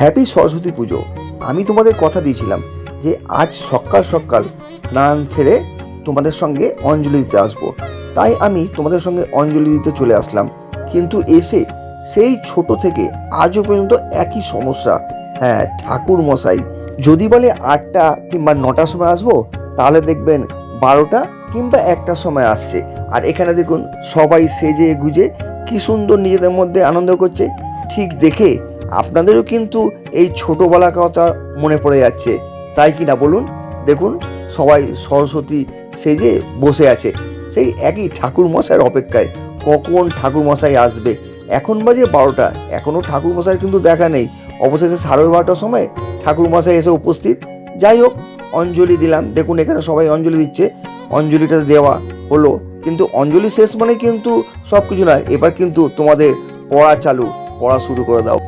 Happy Saraswati পুজো। আমি তোমাদের কথা দিয়েছিলাম যে আজ সকাল সকাল স্নান সেরে তোমাদের সঙ্গে অঞ্জলি দিতে আসবো, তাই আমি তোমাদের সঙ্গে অঞ্জলি দিতে চলে আসলাম। কিন্তু এসে সেই ছোট থেকে আজও পর্যন্ত একই সমস্যা। হ্যাঁ, ঠাকুর মশাই যদি বলে 8টা কিংবা 9টার সময় আসবো, তাহলে দেখবেন 12টা কিংবা 1টার সময় আসছে। আর এখানে দেখুন সবাই সেজে গুজে কি সুন্দর নিজেদের মধ্যে আনন্দ করছে। ঠিক দেখে আপনাদেরও কিন্তু এই ছোটোবেলার কথা মনে পড়ে যাচ্ছে, তাই কি না বলুন? দেখুন সবাই সরস্বতী সেজে বসে আছে সেই একই ঠাকুর মশাইয়ের অপেক্ষায়, কখন ঠাকুর মশাই আসবে। এখন বাজে 12টা, এখনও ঠাকুর মশাই কিন্তু দেখা নেই। অবশেষে 12:30টার সময় ঠাকুর মশাই এসে উপস্থিত। যাই হোক, অঞ্জলি দিলাম। দেখুন এখানে সবাই অঞ্জলি দিচ্ছে, অঞ্জলিটা দেওয়া হলো। কিন্তু অঞ্জলি শেষ মানে কিন্তু সব কিছু নয়, এবার কিন্তু তোমাদের পড়া চালু, পড়া শুরু করে দাও।